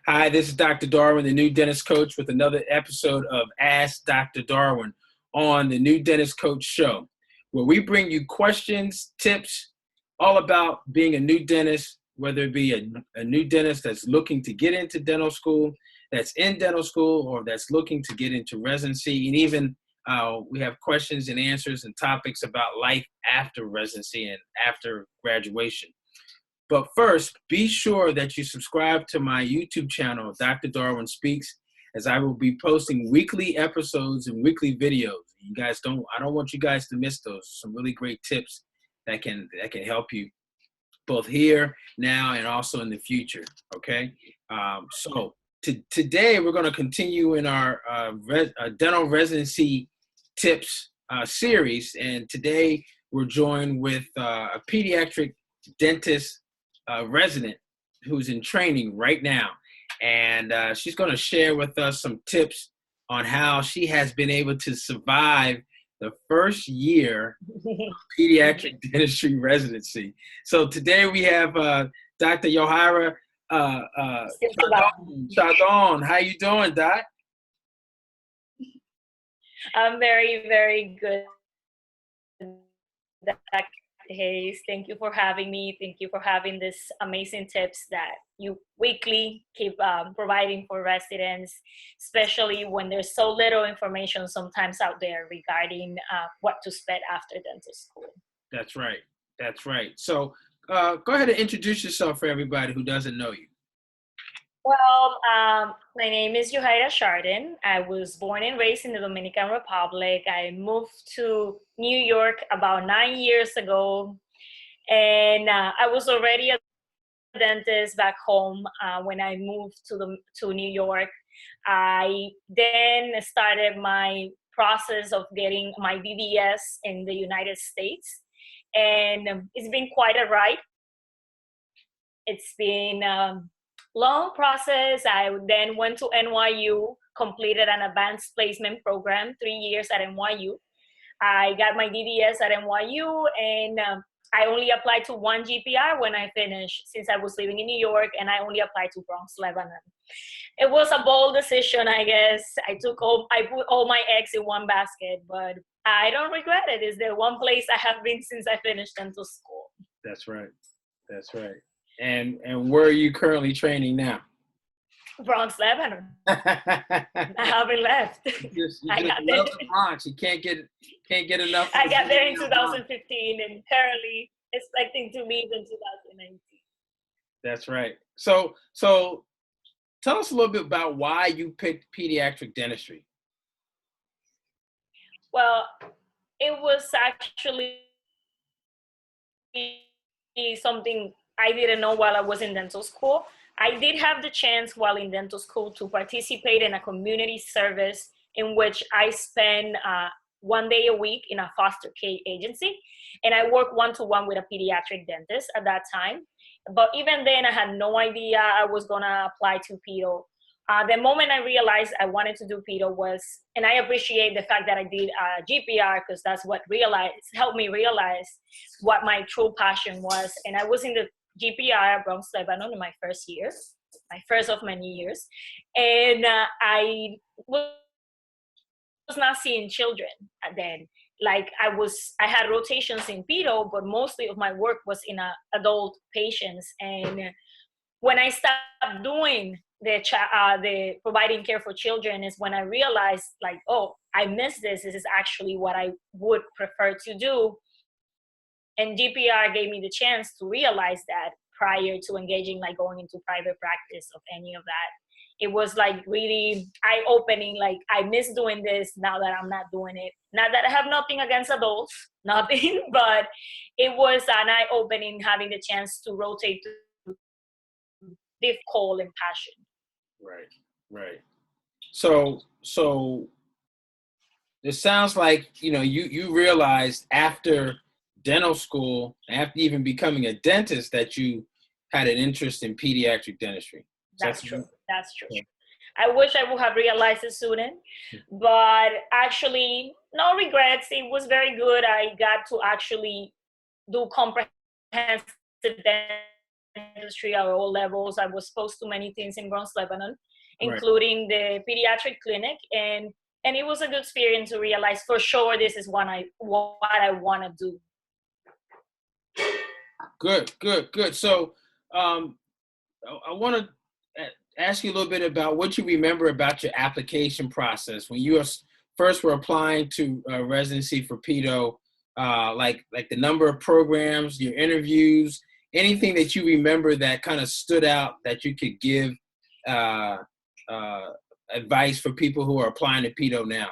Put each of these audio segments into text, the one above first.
Hi, this is Dr. Darwin, the new dentist coach, with another episode of Ask Dr. Darwin on the New Dentist Coach Show, where we bring you questions, tips, all about being a new dentist, whether it be a new dentist that's looking to get into dental school, that's in dental school, or that's looking to get into residency. And even we have questions and answers and topics about life after residency and after graduation. But first, be sure that you subscribe to my YouTube channel, Dr. Darwin Speaks, as I will be posting weekly episodes and weekly videos. I don't want you guys to miss those. Some really great tips that can help you both here, now, and also in the future. Okay. Today we're going to continue in our dental residency tips series, and today we're joined with a pediatric dentist resident who's in training right now, and she's going to share with us some tips on how she has been able to survive the first year of pediatric dentistry residency. So today we have Dr. Yohara Chardon. How you doing, Doc? I'm very, very good. Hayes, thank you for having me. Thank you for having these amazing tips that you weekly keep providing for residents, especially when there's so little information sometimes out there regarding what to expect after dental school. That's right. That's right. So go ahead and introduce yourself for everybody who doesn't know you. Well, my name is Yohara Chardon. I was born and raised in the Dominican Republic. I moved to New York about 9 years ago, and I was already a dentist back home when I moved to New York. I then started my process of getting my DDS in the United States, and it's been quite a ride. It's been long process. I then went to NYU, completed an advanced placement program, 3 years at NYU. I got my DDS at NYU, and I only applied to one GPR when I finished, since I was living in New York, and I only applied to Bronx, Lebanon. It was a bold decision, I guess. I put all my eggs in one basket, but I don't regret it. It's the one place I have been since I finished dental school. That's right. That's right. And where are you currently training now? Bronx, Lebanon. I haven't left. You just love the Bronx. You can't get enough. I got there in 2015 and currently expecting to leave in 2019. That's right. So tell us a little bit about why you picked pediatric dentistry. Well, it was actually something I didn't know while I was in dental school. I did have the chance while in dental school to participate in a community service in which I spent 1 day a week in a foster care agency. And I worked one-to-one with a pediatric dentist at that time. But even then, I had no idea I was gonna apply to Pedo. The moment I realized I wanted to do Pedo was, and I appreciate the fact that I did GPR, because that's what helped me realize what my true passion was. And I was in the GPR at Bronx, Lebanon in my first year, my first of many years. And I was not seeing children then. Like I had rotations in Pedo, but mostly of my work was in adult patients. And when I stopped doing the providing care for children is when I realized, like, oh, I miss this. This is actually what I would prefer to do. And GPR gave me the chance to realize that prior to engaging, like going into private practice of any of that. It was like really eye-opening, like I miss doing this now that I'm not doing it. Not that I have nothing against adults, nothing, but it was an eye-opening having the chance to rotate to this call and passion. Right. So it sounds like, you realized after dental school, after even becoming a dentist, that you had an interest in pediatric dentistry. That's true. That's true. I wish I would have realized it sooner, but actually, no regrets. It was very good. I got to actually do comprehensive Dentistry at all levels. I was exposed to many things in Bronx, Lebanon, Right. including the pediatric clinic, and it was a good experience to realize for sure this is what I want to do. Good. So, I want to ask you a little bit about what you remember about your application process when you first were applying to residency for Pedo, like the number of programs, your interviews, anything that you remember that kind of stood out that you could give advice for people who are applying to Pedo now.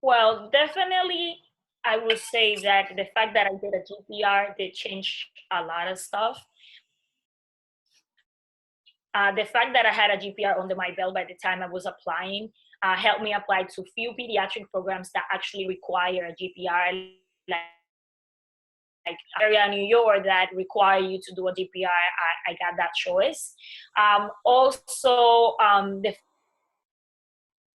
Well, definitely, I would say that the fact that I did a GPR did change a lot of stuff. The fact that I had a GPR under my belt by the time I was applying helped me apply to few pediatric programs that actually require a GPR, like area in New York that require you to do a GPR. I got that choice. Also, the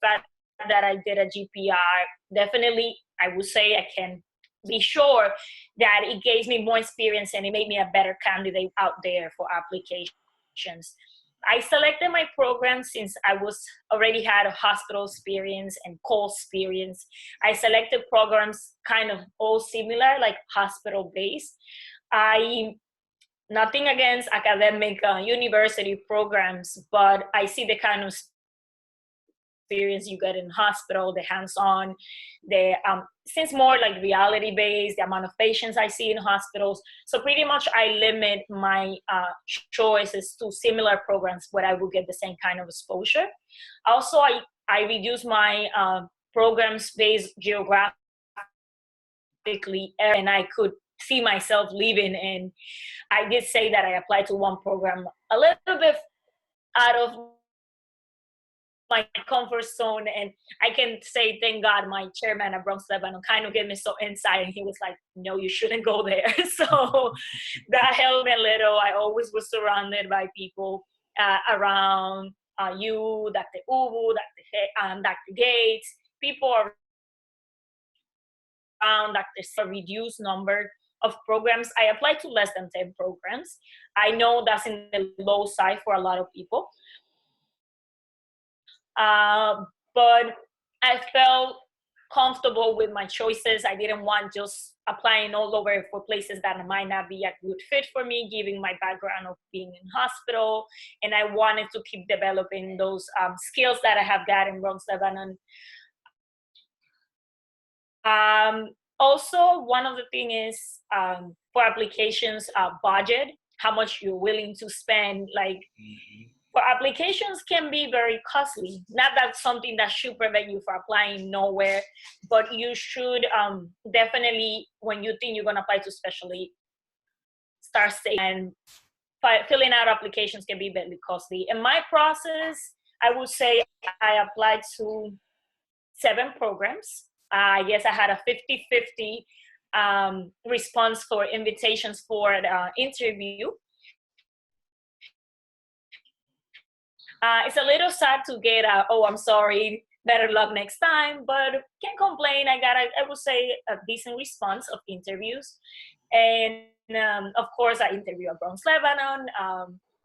fact that I did a GPR, definitely, I would say I can be sure that it gave me more experience and it made me a better candidate out there for applications. I selected my program since I already had a hospital experience and call experience. I selected programs kind of all similar, like hospital-based. Nothing against academic university programs, but I see the kind of experience you get in hospital, the hands-on, since more like reality-based, the amount of patients I see in hospitals. So pretty much I limit my choices to similar programs where I will get the same kind of exposure. Also, I reduce my programs based geographically, and I could see myself leaving. And I did say that I applied to one program a little bit out of my comfort zone, and I can say thank God my chairman at Bronx Lebanon kind of gave me some insight, and he was like, no, you shouldn't go there. So that helped me a little. I always was surrounded by people around you, Dr. Ubu, Dr. Gates, people around Dr. A reduced number of programs. I applied to less than 10 programs. I know that's in the low side for a lot of people. But I felt comfortable with my choices. I didn't want just applying all over for places that might not be a good fit for me, given my background of being in hospital. And I wanted to keep developing those skills that I have got in Bronx, Lebanon. Also, one of the things is for applications, budget, how much you're willing to spend, like, for applications can be very costly. Not that something that should prevent you from applying nowhere, but you should definitely, when you think you're going to apply to specialty, start saving. And filling out applications can be very costly. In my process, I would say I applied to 7 programs. I guess I had a 50-50 response for invitations for the interview. It's a little sad to get oh, I'm sorry, better luck next time, but can't complain. I got, I would say, a decent response of interviews. And of course, I interview at Bronx, Lebanon,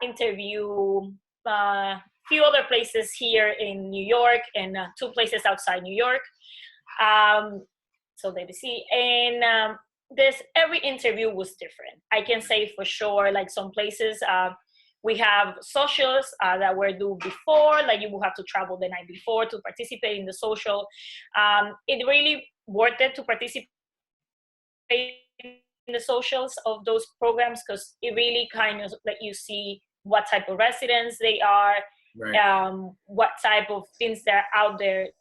interview a few other places here in New York, and 2 places outside New York. So let me see. And every interview was different. I can say for sure, like some places, we have socials that were due before, like you will have to travel the night before to participate in the social. It really worth it to participate in the socials of those programs, because it really kind of let you see what type of residents they are, right. What type of things that are out there.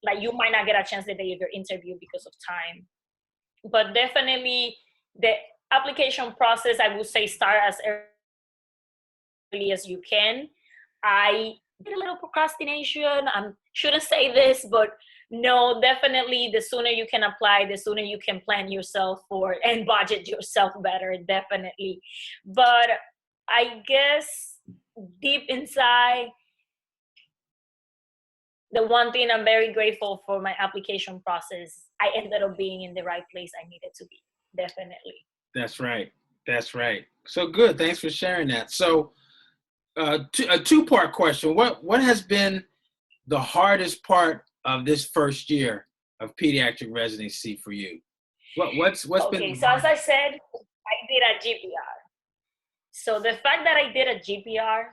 Like you might not get a chance to do your interview because of time. But definitely the application process, I would say, start as early as you can. I did a little procrastination. I shouldn't say this, but no, definitely the sooner you can apply, the sooner you can plan yourself for and budget yourself better, definitely. But I guess deep inside, the one thing I'm very grateful for my application process, I ended up being in the right place I needed to be, definitely. That's right. That's right. So good. Thanks for sharing that. So a two-part question. What has been the hardest part of this first year of pediatric residency for you? What's been Okay, so as I said, I did a GPR. So the fact that I did a GPR,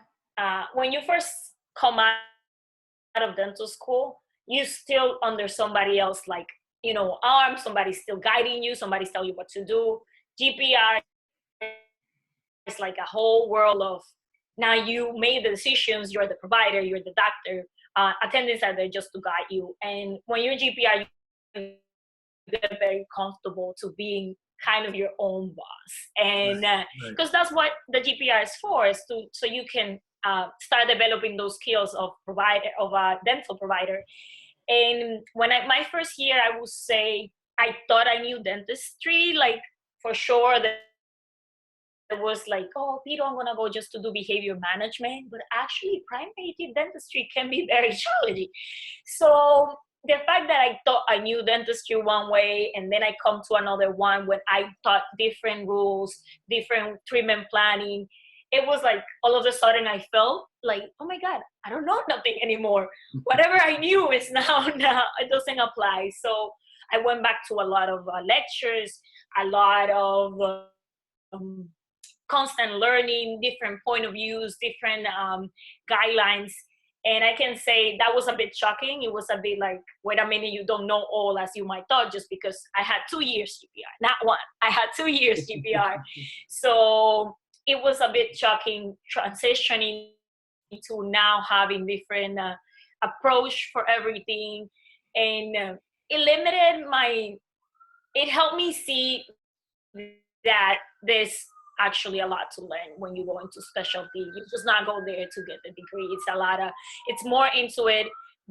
when you first come out of dental school, you still under somebody else, like, arm, somebody's still guiding you, somebody's telling you what to do. GPR is like a whole world of, now you made the decisions, you're the provider, you're the doctor, attendants are there just to guide you. And when you're GPR, you get very comfortable to being kind of your own boss. And because that's what the GPR is for, is to, so you can start developing those skills of a dental provider. And when my first year, I would say I thought I knew dentistry, like for sure. It was like, oh, Pedo, I'm gonna go just to do behavior management, but actually primary dentistry can be very challenging. So the fact that I thought I knew dentistry one way, and then I come to another one when I taught different rules, different treatment planning, it was like all of a sudden I felt like, oh my God, I don't know nothing anymore. Whatever I knew is now it doesn't apply. So I went back to a lot of lectures, a lot of constant learning, different point of views, different guidelines. And I can say that was a bit shocking. It was a bit like, wait a minute, you don't know all as you might thought, just because I had 2 years GPR, not one. I had 2 years GPR. So it was a bit shocking transitioning to now having different approach for everything. And it helped me see that there's actually a lot to learn when you go into specialty. You just not go there to get the degree. It's more into it.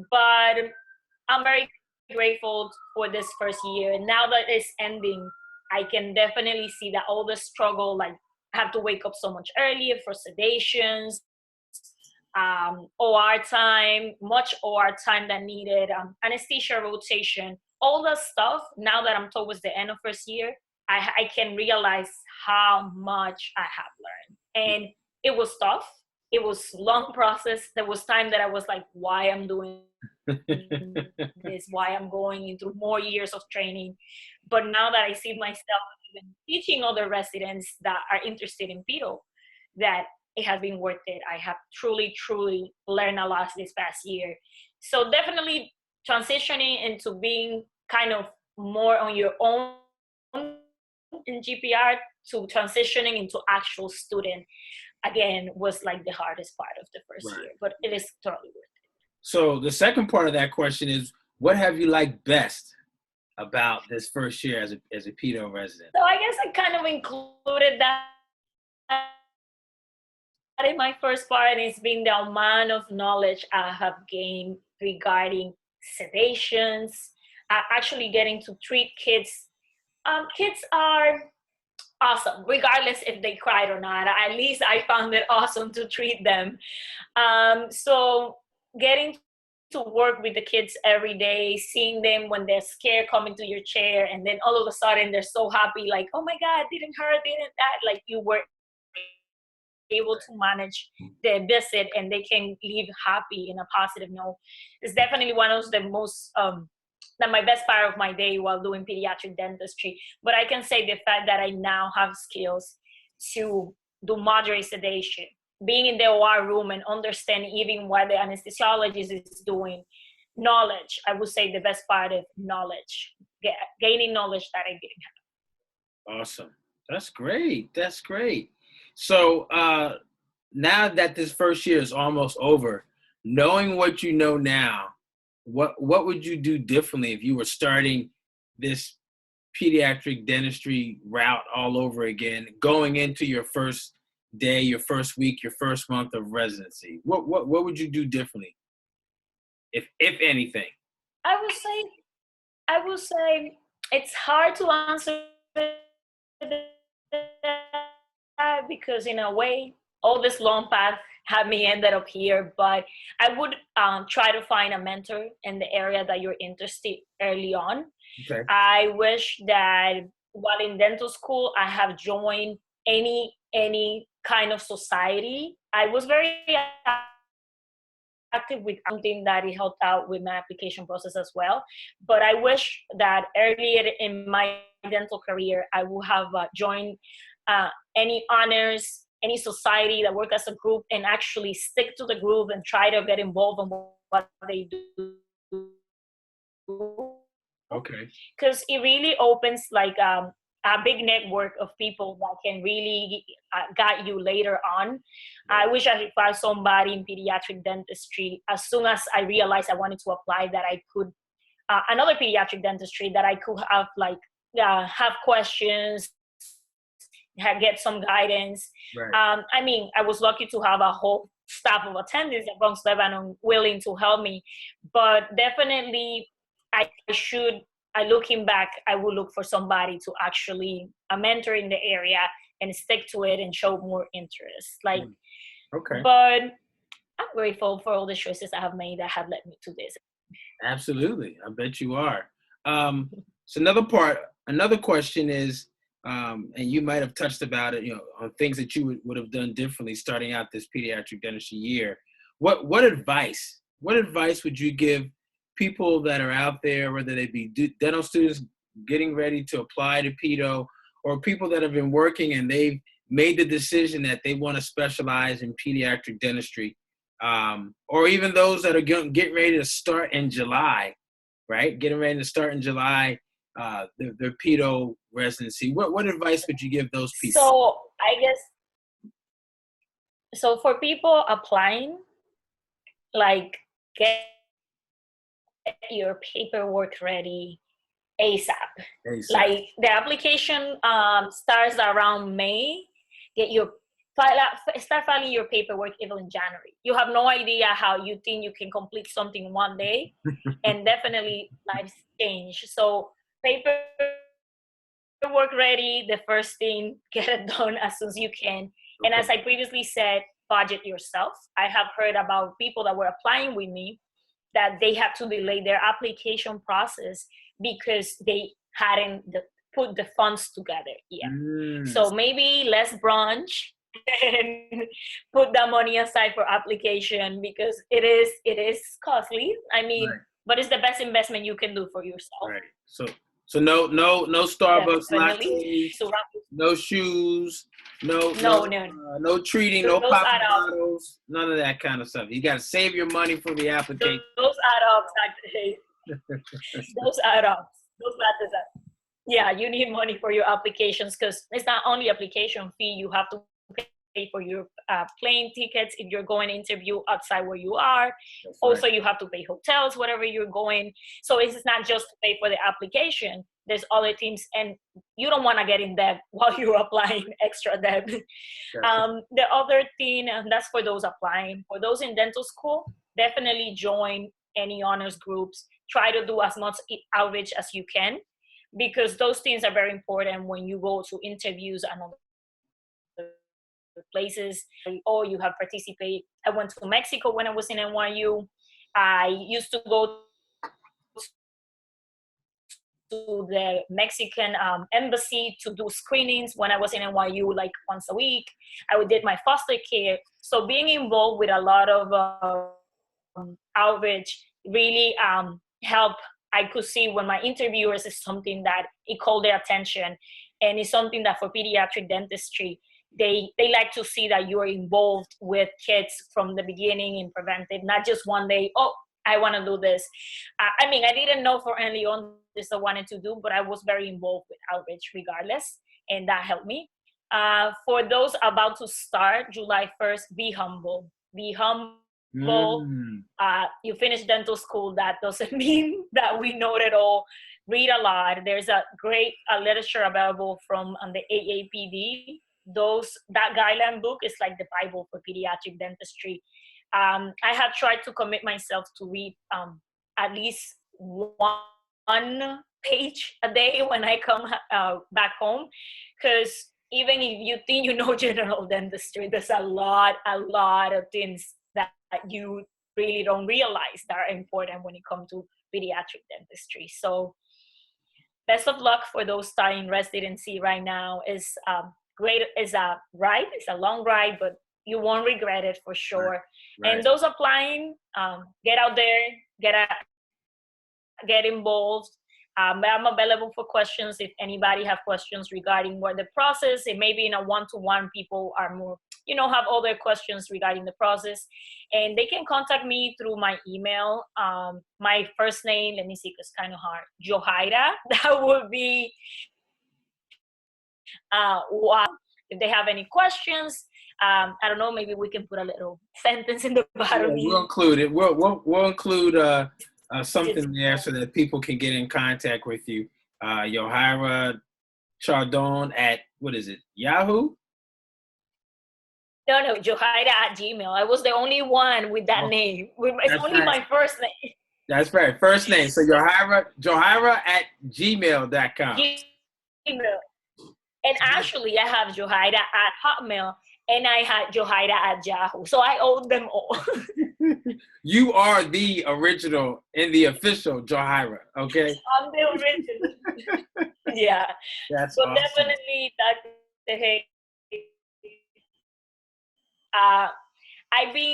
But I'm very grateful for this first year. Now that it's ending, I can definitely see that all the struggle, like I have to wake up so much earlier for sedations, OR time, much OR time than needed, anesthesia rotation, all the stuff. Now that I'm towards the end of first year, I can realize how much I have learned. And it was tough. It was a long process. There was time that I was like, why I'm doing this, why I'm going into more years of training. But now that I see myself even teaching other residents that are interested in Pedo, that it has been worth it. I have truly, truly learned a lot this past year. So definitely transitioning into being kind of more on your own in GPR to transitioning into actual student, again, was like the hardest part of the first year, but it is totally worth it. So the second part of that question is, what have you liked best about this first year as a Pedo resident? So I guess I kind of included that in my first part, and it's been the amount of knowledge I have gained regarding sedations, actually getting to treat kids. Kids are awesome, regardless if they cried or not. At least I found it awesome to treat them. So getting to work with the kids every day, seeing them when they're scared come into your chair, and then all of a sudden they're so happy, like, oh my God, didn't hurt, didn't that? Like you were able to manage their visit and they can leave happy in a positive note. It's definitely one of the most my best part of my day while doing pediatric dentistry. But I can say the fact that I now have skills to do moderate sedation, being in the OR room and understanding even what the anesthesiologist is doing, knowledge. I would say the best part is knowledge, gaining knowledge that I didn't have. Awesome. That's great. That's great. So now that this first year is almost over, knowing what you know now, what would you do differently if you were starting this pediatric dentistry route all over again, going into your first day, your first week, your first month of residency? What would you do differently, if anything? I would say it's hard to answer that because in a way, all this long path had me ended up here, but I would try to find a mentor in the area that you're interested early on. Okay. I wish that while in dental school, I have joined any kind of society. I was very active with something that it helped out with my application process as well. But I wish that earlier in my dental career, I would have joined any honors, any society that work as a group, and actually stick to the group and try to get involved in what they do. Okay. Because it really opens like a big network of people that can really guide you later on. I wish I found somebody in pediatric dentistry as soon as I realized I wanted to apply, that I could another pediatric dentistry, that I could have like have questions, get some guidance. Right. I mean, I was lucky to have a whole staff of attendants at Bronx, Lebanon, willing to help me. But definitely, looking back, I would look for somebody to actually a mentor in the area and stick to it and show more interest. Like, okay. But I'm grateful for all the choices I have made that have led me to this. Absolutely. I bet you are. So another question is, and you might have touched about it, on things that you would have done differently starting out this pediatric dentistry year. What advice would you give people that are out there, whether they be dental students getting ready to apply to Pedo, or people that have been working and they've made the decision that they want to specialize in pediatric dentistry, or even those that are getting ready to start in July, right? Getting ready to start in July, their Pedo residency. What advice would you give those people? So I guess, so for people applying, like get your paperwork ready ASAP. Like the application starts around May. Start filing your paperwork even in January. You have no idea how you think you can complete something one day, and definitely lives change. So paperwork ready, the first thing, get it done as soon as you can. And as I previously said, budget yourself. I have heard about people that were applying with me that they had to delay their application process because they hadn't put the funds together yet. So maybe less brunch and put that money aside for application, because it is costly. I mean, but it's the best investment you can do for yourself. Right. So no Starbucks lattes, no shoes, no treating, no popping bottles, none of that kind of stuff. You got to save your money for the application. Those add up, actually. Those add up. Those matters up. Yeah, you need money for your applications, because it's not only application fee. You have to pay for your plane tickets if you're going to interview outside where you are. That's also, you have to pay hotels, wherever you're going. So it's not just to pay for the application. There's other things, and you don't want to get in debt while you're applying, extra debt. The other thing, and that's for those applying, for those in dental school, definitely join any honors groups. Try to do as much outreach as you can, because those things are very important when you go to interviews and other places. Or you have participated. I went to Mexico when I was in NYU. I used to go to the Mexican embassy to do screenings when I was in NYU, like once a week. I did my foster care. So being involved with a lot of outreach really helped. I could see when my interviewers is something that it called their attention, and it's something that for pediatric dentistry, they like to see that you're involved with kids from the beginning in preventive, not just one day, oh, I want to do this. I mean, I didn't know for early on this I wanted to do, but I was very involved with outreach regardless, and that helped me. For those about to start July 1st, be humble. Be humble. You finish dental school, that doesn't mean that we know it all. Read a lot. There's a great literature available from the AAPD. That guideline book is like the Bible for pediatric dentistry. I have tried to commit myself to read at least one page a day when I come back home, because even if you think you know general dentistry, there's a lot of things that you really don't realize that are important when it comes to pediatric dentistry. So best of luck for those starting residency right now. Is great. It's a ride. It's a long ride, but you won't regret it for sure. Right. And those applying, get out there, get involved. I'm available for questions if anybody have questions regarding what the process, and maybe in a one-to-one people are more, have other questions regarding the process. And they can contact me through my email. My first name, let me see, because it's kind of hard. Yohara, that would be, if they have any questions, I don't know, maybe we can put a little sentence in the bottom. Yeah, we'll include it. We'll include something there so that people can get in contact with you. Yohara Chardon at, what is it, Yahoo? No, Yohara@gmail. I was the only one with that name. It's only my first name. That's right, first name. So Yohara@gmail.com. Gmail. And actually, I have Yohara@hotmail, and I had Yohara@Yahoo. So I own them all. You are the original and the official Yohara, okay? I'm the original. Yeah. That's awesome. Definitely, Dr. Hay.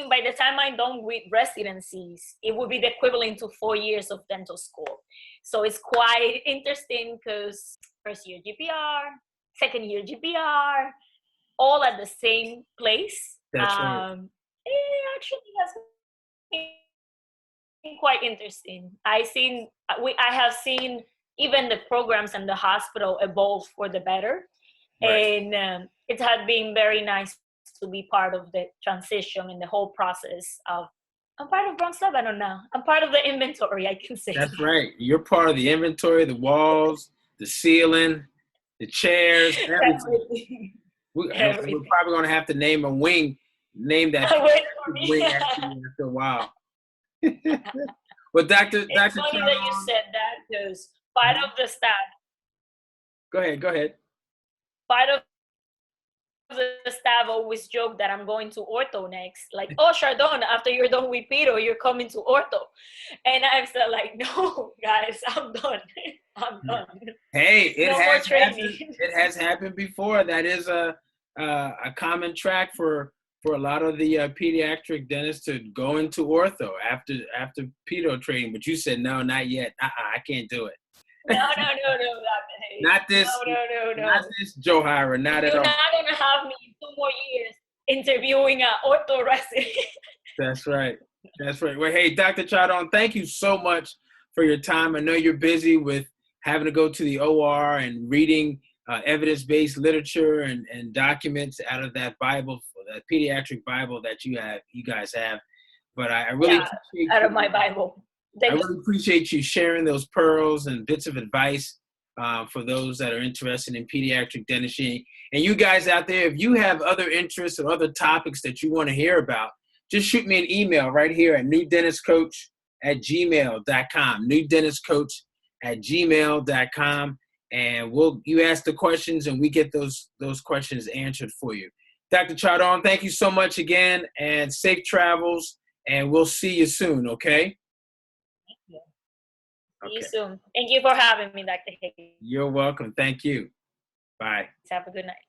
By the time I'm done with residencies, it would be the equivalent to 4 years of dental school. So it's quite interesting because first year GPR, second year GPR, all at the same place. That's right. It actually has been quite interesting. I have seen even the programs and the hospital evolve for the better. Right. And it has been very nice to be part of the transition and the whole process of, I'm part of BronxCare now. I'm part of the inventory, I can say. That's right. You're part of the inventory, the walls, the ceiling, the chairs, everything. We're probably going to have to name that wing after a while. Well, Dr. It's funny that you said that because part of the staff. Go ahead. Part of the staff always joke that I'm going to ortho next. Like, oh, Chardon, after you're done with Pedo, you're coming to ortho. And I've said, like, no, guys, I'm done. I'm done. Hey, it has happened before. That is a common track for a lot of the pediatric dentists to go into ortho after Pedo training. But you said, no, not yet. I can't do it. No. Not this. No. Not this Yohara. Not at all. You're not gonna have me 2 more years interviewing an ortho resident. That's right. Well, hey, Dr. Chardon, thank you so much for your time. I know you're busy with having to go to the OR and reading evidence-based literature and documents out of that Bible, that pediatric Bible that you guys have. But I really appreciate out of my Bible. I really appreciate you sharing those pearls and bits of advice for those that are interested in pediatric dentistry. And you guys out there, if you have other interests or other topics that you want to hear about, just shoot me an email right here at newdentistcoach@gmail.com, newdentistcoach@gmail.com. And you ask the questions and we get those questions answered for you. Dr. Chardon, thank you so much again, and safe travels, and we'll see you soon, okay? See you soon. Thank you for having me, Dr. Hayes. You're welcome. Thank you. Bye. Have a good night.